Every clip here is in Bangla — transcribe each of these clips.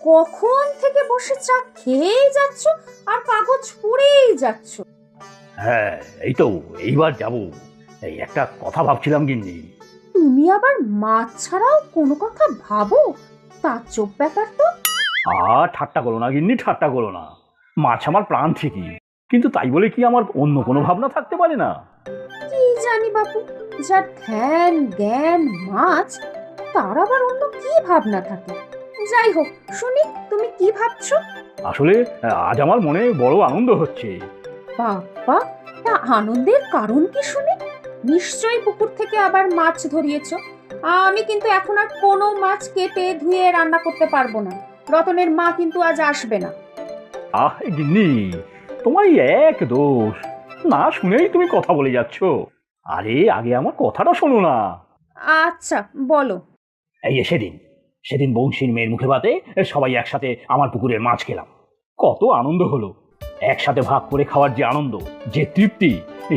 কখন থেকে বসে চা খেয়েই যাচ্ছ আর কাগজ পড়েই যাচ্ছ। হ্যাঁ, এই তো এইবার যাব। এই একটা কথা ভাবছিলাম গিন্নি। তুমি আবার মাছ ছাড়াও কোনো কথা ভাবো? তাজ্জব ব্যাপার তো। ঠাট্টা করো না গিন্নি, ঠাট্টা করো না। মাছ আমার প্রাণ ঠিকই, কিন্তু তাই বলে কি আমার অন্য কোনো ভাবনা থাকতে পারে না? কি জানি বাপু, যার ধ্যান জ্ঞান মাছ, তার আবার অন্য কি ভাবনা থাকে। যাই হোক, শুনি তুমি কি ভাবছো। আসলে আজ আমার মনে বড় আনন্দ হচ্ছে। বাবা, তা আনন্দের কারণ কি শুনি? নিশ্চয়ই পুকুর থেকে আবার মাছ ধরিয়েছো। আমি কিন্তু এখন আর কোনো মাছ কেটে ধুয়ে রান্না করতে পারবো না। রতনের মা কিন্তু আজ আসবে না। গিন্নি, তোমার এক দোষ, না শুনেই তুমি কথা বলে যাচ্ছ। আরে আগে আমার কথাটা শোনো না। আচ্ছা বলো। এই সেদিন সেদিন বংশীর মেয়ের মুখে ভাতে সবাই একসাথে আমার পুকুরের মাছ খেলাম। কত আনন্দ হলো! একসাথে ভাগ করে খাওয়ার যে আনন্দ, যে তৃপ্তি,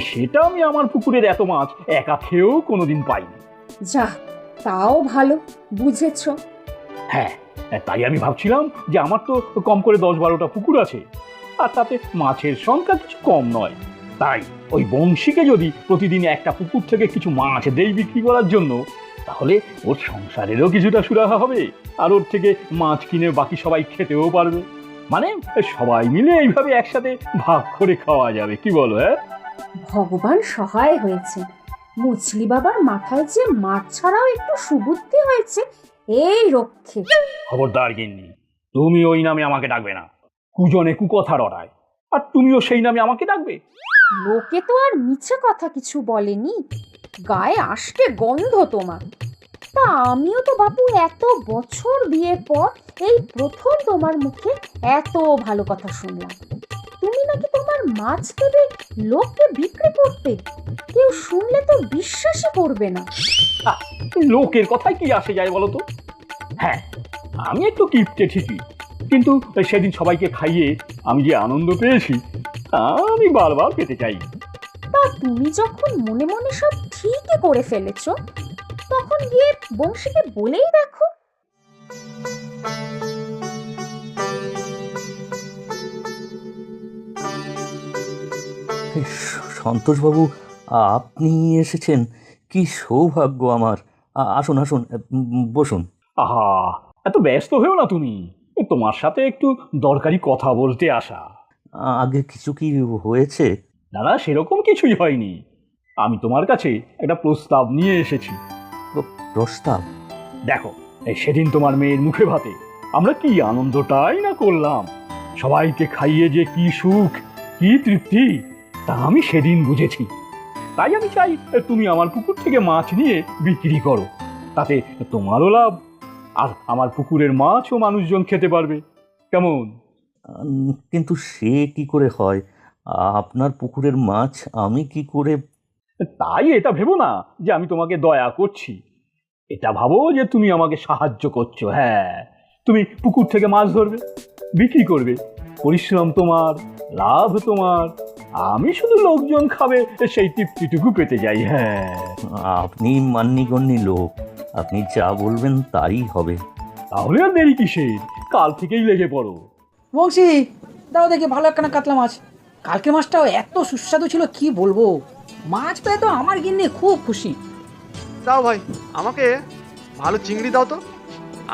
সেটা আমি আমার পুকুরের এত মাছ একা খেয়েও কোনোদিন পাইনি। যা, তাও ভালো বুঝেছো। হ্যাঁ, তাই আমি ভাবছিলাম যে আমার তো কম করে 10-12টা পুকুর আছে, আর তাতে মাছের সংখ্যা কিছু কম নয়। তাই ওই বংশীকে যদি প্রতিদিন একটা পুকুর থেকে কিছু মাছ দেই বিক্রি করার জন্য, তাহলে ওর সংসারেরও কিছুটা সুরাহা হবে, আর ওর থেকে মাছ কিনে বাকি সবাই খেতেও পারবে। মানে সবাই মিলে এইভাবে একসাথে ভাগ করে খাওয়া যাবে, কি বলো? হ্যাঁ, ভগবান সহায় হয়েছে। মুচলি বাবার মাথায় যে মাছ ছাড়াও একটু সুবুদ্ধি হয়েছে, এই রক্ষে। খবরদার গিন্নি, তুমি ওই নামে আমাকে ডাকবে না। কুজনে কুকথা রটায়, আর তুমিও সেই নামে আমাকে ডাকবে? লোকে তো আর মিছে কথা কিছু বলেনি, গায়ে আষ্টে গন্ধ তোমার। তা আমিও তো বাপু এত বছর বিয়ের পর এই প্রথম তোমার মুখে এত ভালো কথা শুনলাম। তুমি নাকি তোমার মাছ দেবে লোককে বিক্রি করতে। কেউ শুনলে তো বিশ্বাসই করবে না। লোকের কথায় কি আসে যায় বলো তো? হ্যাঁ, আমি একটু কিপটে ঠিকই, কিন্তু সেদিন সবাইকে খাইয়ে আমি যে আনন্দ পেয়েছি, তা আমি বারবার পেতে চাই। তা তুমি যখন মনে মনে সব ঠিকই করে ফেলেছো, তখন গিয়ে বংশীকে বলেই দেখো। সন্তোষবাবু, আপনি এসেছেন, কি সৌভাগ্য আমার। আসুন আসুন, বসুন। আহা, এত ব্যস্ত হয়েও না তুমি, তোমার সাথে একটু দরকারি কথা বলতে আসা। আগে কিছু কি হয়েছে? না না, সেরকম কিছুই হয়নি। আমি তোমার কাছে একটা প্রস্তাব নিয়ে এসেছি। প্রস্তাব? দেখো, সেদিন তোমার মেয়ের মুখে ভাতে আমরা কি আনন্দটাই না করলাম। সবাইকে খাইয়ে যে কি সুখ, কি তৃপ্তি, তা আমি সেদিন বুঝেছি। তাই আমি চাই তুমি আমার পুকুর থেকে মাছ নিয়ে বিক্রি করো, তাতে তোমারও লাভ, আর আমার পুকুরের মাছও মানুষজন খেতে পারবে। কেমন? কিন্তু সে কি করে হয়? আপনার পুকুরের মাছ আমি কি করে? তাই এটা ভেবো না যে আমি তোমাকে দয়া করছি, এটা ভাবো যে তুমি আমাকে সাহায্য করছো। হ্যাঁ, তুমি পুকুর থেকে মাছ ধরবে, বিক্রি করবে, পরিশ্রম তোমার, লাভ তোমার, আমি শুধু লোকজন খাবে সেই তৃপ্তিটুকু পেতে যাই। হ্যাঁ, আপনি মান্যিগণ্যি লোক, আপনি যা বলবেন তাই হবে। তাহলে আর দেরি কিসের, কাল থেকেই লেগে পড়ো। বংশী, দাও দেখি ভালো একখানা কাতলা মাছ। কালকে মাছটাও এত সুস্বাদু ছিল কি বলবো। মাছ পেয়ে তো আমার গিন্নি খুব খুশি। দাও ভাই, আমাকে ভালো চিংড়ি দাও তো।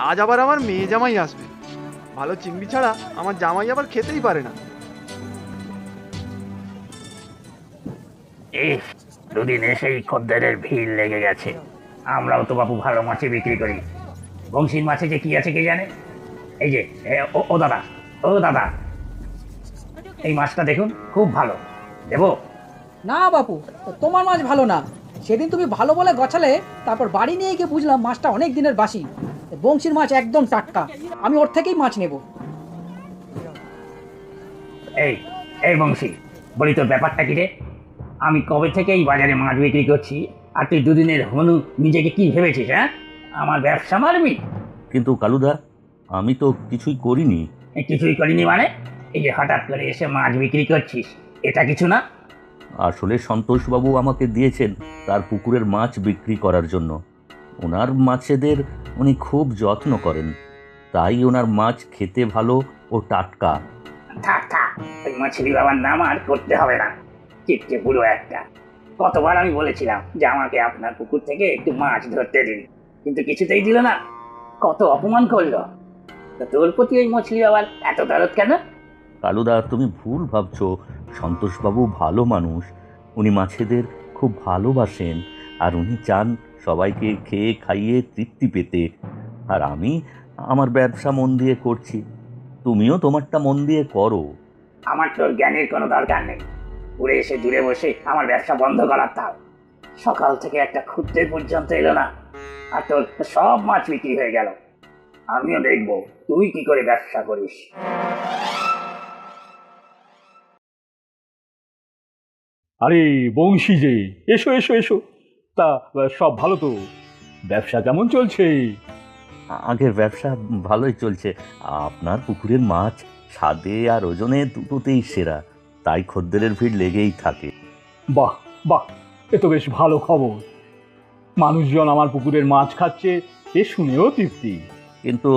আজ আবার আমার মেয়ে জামাই আসবে, ভালো চিংড়ি ছাড়া আমার জামাই আবার খেতেই পারে না। দুদিনে সেই খদ্দেরের ভিড় লেগে গেছে। আমরাও তো বাপু ভালো মাছে বিক্রি করি, বংশীর মাছে যে কি আছে কে জানে। এই যে ও দাদা, ও দাদা, এই মাছটা দেখুন, খুব ভালো, দেবো? না বাপু, তোমার মাছ ভালো না। সেদিন তুমি ভালো বলে গছালে, তারপর বাড়ি নিয়ে গিয়ে বুঝলাম মাছটা অনেক দিনের বাসি। বংশীর মাছ একদম টাটকা, আমি ওর থেকেই মাছ নেব। এই এই বংশী, বলি তোর ব্যাপারটা কি রে? আমি কবে থেকে এই বাজারে মাছ বিক্রি করছি, আর তুই দুদিনের হনু নিজেকে কি ভেবেছিস? হ্যাঁ, আমার ব্যবসা মারবি? কিন্তু কালুদা, আমি তো কিছুই করিনি। কিছুই করিনি মানে? এই যে হঠাৎ করে এসে মাছ বিক্রি করছিস, এটা কিছু না? আসলে সন্তোষবাবু আমাকে দিয়েছেন তার পুকুরের মাছ বিক্রি করার জন্য। ওনার মাছেদের উনি খুব যত্ন করেন। তাই ওনার মাছ খেতে ভালো ও টাটকা। থাক থাক, ওই মাছলি বাবার নাম আর করতে হবে না। চিটকে পুরো একটা। কতবার আমি বলেছিলাম যে আমাকে আপনার পুকুর থেকে একটু মাছ ধরতে দিন, কিন্তু কিছুতেই দিল না। কত অপমান করলো। তো তোর প্রতি ওই মছলি বাবার এত দরদ কেন? কালুদা, তুমি ভুল ভাবছো। সন্তোষবাবু ভালো মানুষ, উনি মাছেদের খুব ভালোবাসেন, আর উনি চান সবাইকে খেয়ে খাইয়ে তৃপ্তি পেতে। আর আমি আমার ব্যবসা মন দিয়ে করছি, তুমিও তোমারটা মন দিয়ে করো। আমার তোর জ্ঞানের কোনো দরকার নেই। উড়ে এসে দূরে বসে আমার ব্যবসা বন্ধ করার তাও। সকাল থেকে একটা খুঁজতে পর্যন্ত এলো না, আর তোর সব মাছ বিক্রি হয়ে গেল। আমিও দেখবো তুই কি করে ব্যবসা করিস। আরে বংশী যে, এসো এসো এসো। তা সব ভালো তো? ব্যবসা কেমন চলছে? আগের ব্যবসা ভালোই চলছে। আপনার পুকুরের মাছ স্বাদে আর ওজনে দুটোতেই সেরা, তাই খদ্দেরের ভিড় লেগেই থাকে। বাহ বাহ, এ তো বেশ ভালো খবর। মানুষজন আমার পুকুরের মাছ খাচ্ছে, এ শুনেও তৃপ্তি। কিন্তু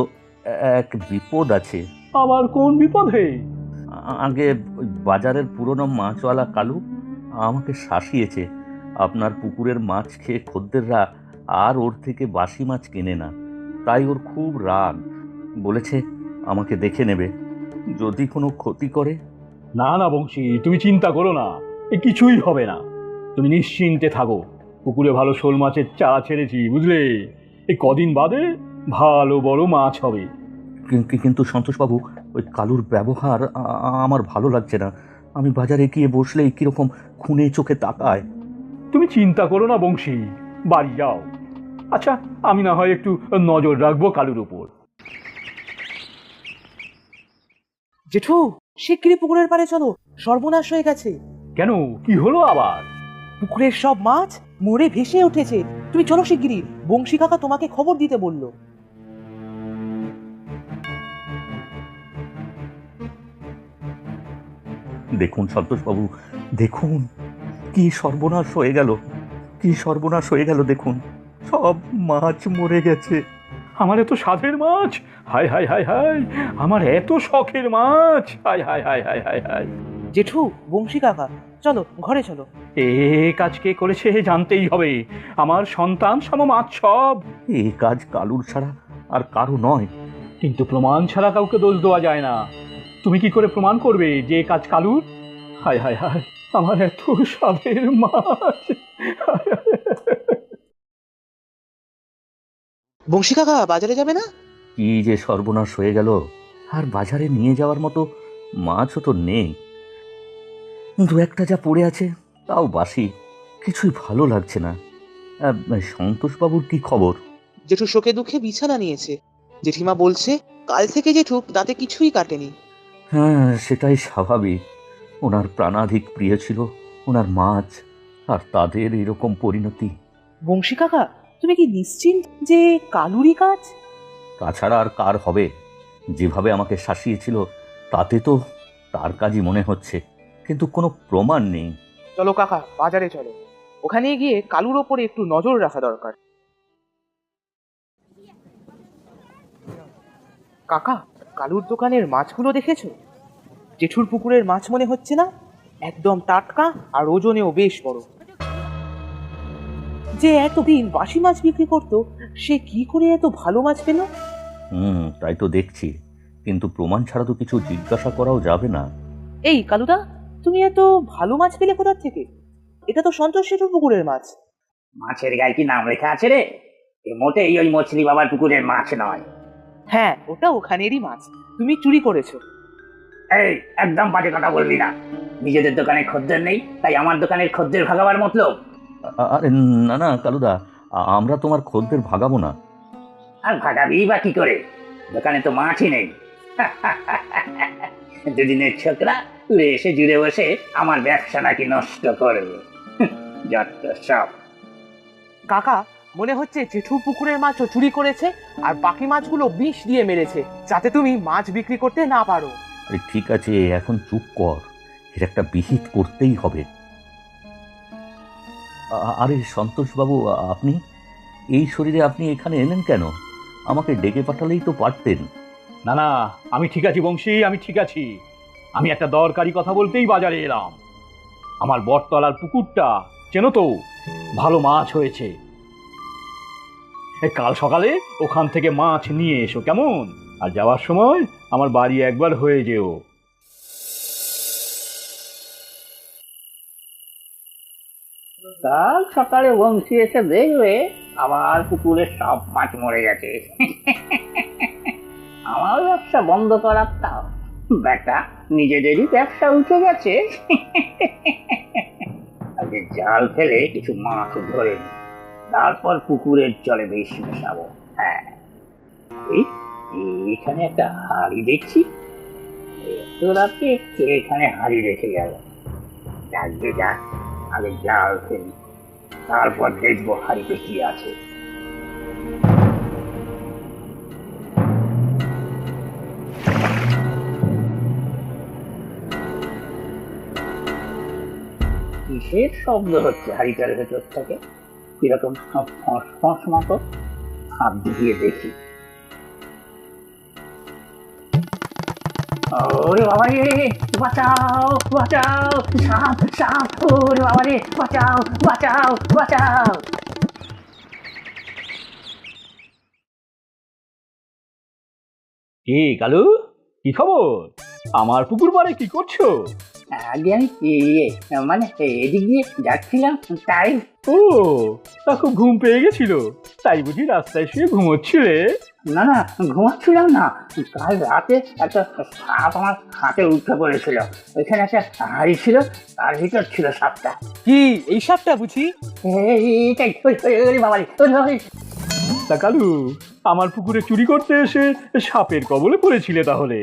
এক বিপদ আছে। আবার কোন বিপদ হে? আগে ওই বাজারের পুরনো মাছওয়ালা কালু আমাকে শাসিয়েছে। আপনার পুকুরের মাছ খেয়ে খদ্দেররা আর ওর থেকে বাসি মাছ কেনে না, তাই ওর খুব রাগ। বলেছে আমাকে দেখে নেবে, যদি কোনো ক্ষতি করে। না না বংশী, তুমি চিন্তা করো না, এ কিছুই হবে না। তুমি নিশ্চিন্তে থাকো, পুকুরে ভালো শোল মাছের চারা ছেড়েছি, বুঝলে? এই কদিন বাদে ভালো বড় মাছ হবে। কিন্তু সন্তোষবাবু, ওই কালুর ব্যবহার আমার ভালো লাগছে না। আমি বাজারে গিয়ে বসলেই কিরকম খুনে চোখে তাকায়। তুমি চিন্তা করো না বংশী, বাড়ি যাও। আচ্ছা, আমি না হয় একটু নজর রাখবো কালুর উপর। জেঠু, শিগগিরই পুকুরের পাড়ে চলো, সর্বনাশ হয়ে গেছে। কেন, কি হলো আবার? পুকুরের সব মাছ মরে ভেসে উঠেছে। তুমি চলো শিগগিরই, বংশী কাকা তোমাকে খবর দিতে বললো। দেখুন সন্তোষবাবু, দেখুন কি সর্বনাশ হয়ে গেল, কি সর্বনাশ হয়ে গেল। দেখুন সব মাছ মরে গেছে। আমার এত স্বাদের মাছ, হায় হায় হায় হায়, আমার এত শখের মাছ, হায় হায় হায় হায় হায় হায়। জেঠু, বংশী কাকা, চলো ঘরে চলো। এ কাজ কে করেছে জানতেই হবে। আমার সন্তান সম মাছ সব। এ কাজ কালুর ছাড়া আর কারো নয়। কিন্তু প্রমাণ ছাড়া কাউকে দোষ দেওয়া যায় না। তুমি কি করে প্রমাণ করবে যে এ কাজ কালুর? হায় হায় হায়, আমার এত স্বাদের মাছ। বংশী কাকা বাজারে যাবে না? কি যে সর্বনাশ হয়ে গেল, আর বাজারে নিয়ে যাওয়ার মতো মাছও তো নেই। দু একটা যা পড়ে আছে তাও বাসি, কিছুই ভালো লাগছে না। সন্তোষবাবুর কি খবর? জেঠু শোকে দুঃখে বিছানা নিয়েছে। জেঠিমা বলছে কাল থেকে জেঠু দাঁতে কিছুই কাটেনি। হ্যাঁ, সেটাই স্বাভাবিক। ওনার প্রাণাধিক প্রিয় ছিল ওনার মাছ, আর তাদের এরকম পরিণতি। বংশী কাকা, তুমি কি নিশ্চিন্ত যে কালুরই কাজ? তাছাড়া আর কার হবে? যেভাবে আমাকে শাসিয়েছিল তাতে তো তার কাজই মনে হচ্ছে, কিন্তু কোনো প্রমাণ নেই। চলো কাকা, বাজারে চলো, ওখানে গিয়ে কালুর ওপরে একটু নজর রাখা দরকার। কাকা, কালুর দোকানের মাছগুলো দেখেছো? জেঠুর পুকুরের মাছ মনে হচ্ছে না? একদম টাটকা আর ওজনেও বেশ বড়। যে এতদিন বাসি মাছ বিক্রি করতো, সে কি করে এত ভালো মাছ পেল? তাই তো দেখছি, কিন্তু প্রমাণ ছাড়া তো কিছু জিজ্ঞাসা করাও যাবে না। এই কালুদা, তুমি এত ভালো মাছ পেলে কোথা থেকে? এটা তো সন্তোষ জেঠুর পুকুরের মাছ। মাছের গায়ে কি নাম লেখা আছে রে? এ মোটেই ওই মছলি বাবার পুকুরের মাছ নয়। হ্যাঁ, ওটা ওখানেরই মাছ, তুমি চুরি করেছো। এই, একদম বাজে কথা বলবি না। নিজেদের দোকানে খদ্দের নেই, তাই আমার দোকানের খদ্দের ভাগাবার মতলব? আরে না না কালুদা, আমরা তোমার খদ্দের ভাগাবো না। আর ভাগাবি বা কি করে? দোকানে তো মাছই নেই। দুদিনের ছোকরা উড়ে এসে জুড়ে বসে আমার ব্যবসা নাকি নষ্ট করবে। যত সব। কাকা, মনে হচ্ছে জেঠুর পুকুরের মাছও চুরি করেছে, আর বাকি মাছগুলো বিষ দিয়ে মেরেছে, যাতে তুমি মাছ বিক্রি করতে না পারো। আরে ঠিক আছে, এখন চুপ কর, এর একটা বিহিত করতেই হবে। আরে সন্তোষবাবু, আপনি এই শরীরে আপনি এখানে এলেন কেন? আমাকে ডেকে পাঠালেই তো পারতেন। না না, আমি ঠিক আছি বংশী, আমি ঠিক আছি। আমি একটা দরকারি কথা বলতেই বাজারে এলাম। আমার বটতলার পুকুরটা চেনো তো, ভালো মাছ হয়েছে। কাল সকালে ওখান থেকে মাছ নিয়ে এসো কেমন? আর যাওয়ার সময় আমার বাড়ি একবার হয়ে যেও। কাল সকালে বংশী এসে দেখবে আবার পুকুরে সব মাছ মরে গেছে। আমার ব্যবসা বন্ধ করার তাও বেটা, নিজেদেরই ব্যবসা উঠে গেছে। আগে জাল ফেলে কিছু মাছ ধরে নি, তারপর পুকুরের জলে বেশ মেশাবো। হ্যাঁ, এই এখানে একটা হাড়ি দেখছি, এত রাতে কে এখানে হাড়ি রেখে গেল? যাকে যাক, আগে জাল ফেলি, তারপর দেখবো হাড়িতে কি আছে। কিসের শব্দ হচ্ছে হাড়িটার ভেতর থেকে? কিরকম ফস ফস মতো। হাত দিয়ে দেখি। ওরে বাবা রে, বাঁচাও বাঁচাও, সাপ সাপ, ওরে বাবা রে, বাঁচাও বাঁচাও বাঁচাও। কি কালু, কি খবর? আমার পুকুর পাড়ে কি করছো? আগে আমি মানে এদিক দিয়ে যাচ্ছিলাম, তাই। ও, তা খুব ঘুম পেয়ে গেছিল, তাই বুঝি রাস্তায় শুয়ে ঘুমোচ্ছিলে? না না, ঘুমাচ্ছিলাম না। কাল রাতে একটা সাপ আমার হাতে উঠে পড়েছিল। ওইখানে একটা হাড়ি ছিল, তার ভিতর ছিল সাপটা। কি এই সাপটা বুঝি? এইটাই, ওরে বাবা রে, ওরে বাবা রে। তা কালু, আমার পুকুরে চুরি করতে এসে সাপের কবলে পড়েছিলে তাহলে?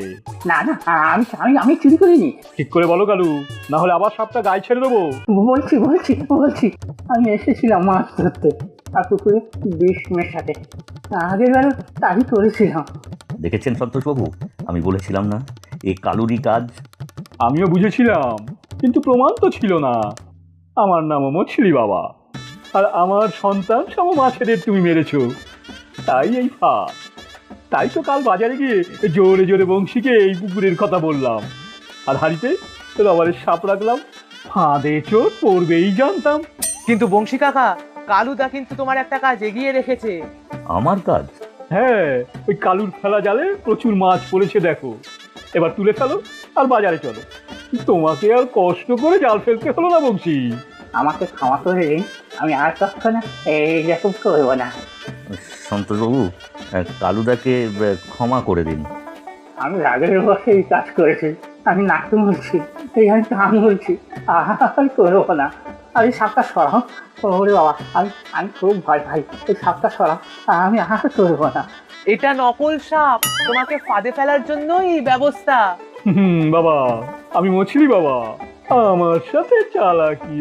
না না, আমি আমি আমি চুরি করিনি। ঠিক করে বলো কালু, না হলে আবার সাপটা গায়ে ছেড়ে দেবো। বলছি বলছি বলছি, আমি এসেছিলাম মাছ ধরতে, আর পুকুরে বিষ মেশাতে। আগের বেলা তাই করেছিলাম। দেখেছেন সন্তোষবাবু, আমি বলেছিলাম না এই কালুরই কাজ। আমিও বুঝেছিলাম, কিন্তু প্রমাণ তো ছিল না। আমার নামও মছলি বাবা, আর আমার সন্তান সম মাছেদের তুমি মেরেছো, তাই এই ফাঁদ। তাই তো কাল বাজারে গিয়ে জোরে জোরে বংশীকে এই পুকুরের কথা বললাম, আর হাড়িতে রবারের সাপ রাখলাম। ফাঁদে চোর পড়বেই জানতাম। কিন্তু বংশী কাকা, কালুদা কিন্তু তোমার একটা কাজ এগিয়ে রেখেছে। আমার কাজ? হ্যাঁ, ওই কালুর ফেলা জালে প্রচুর মাছ পড়েছে দেখো। এবার তুলে ফেলো আর বাজারে চলো। তোমাকে আর কষ্ট করে জাল ফেলতে হলো না বংশী। আমাকে ক্ষমা করে দিন, আমি আর কখনো এইরকম করবো না। সন্তোষবাবু, কালুদাকে ক্ষমা করে দিন। আমি রাগের বসে এই কাজ করেছি, আমি নাটক বলছি, এই আমি টান বলছি, আর করবো না। আমি সাপটা সরাও, ওরে বাবা, আমি খুব ভয় ভাই, এই সাপটা সরাও, আমি আর করবো না। এটা নকল সাপ, তোমাকে ফাঁদে ফেলার জন্যই এই ব্যবস্থা। বাবা, আমি মছলি বাবা, আমার সাথে চালাকি।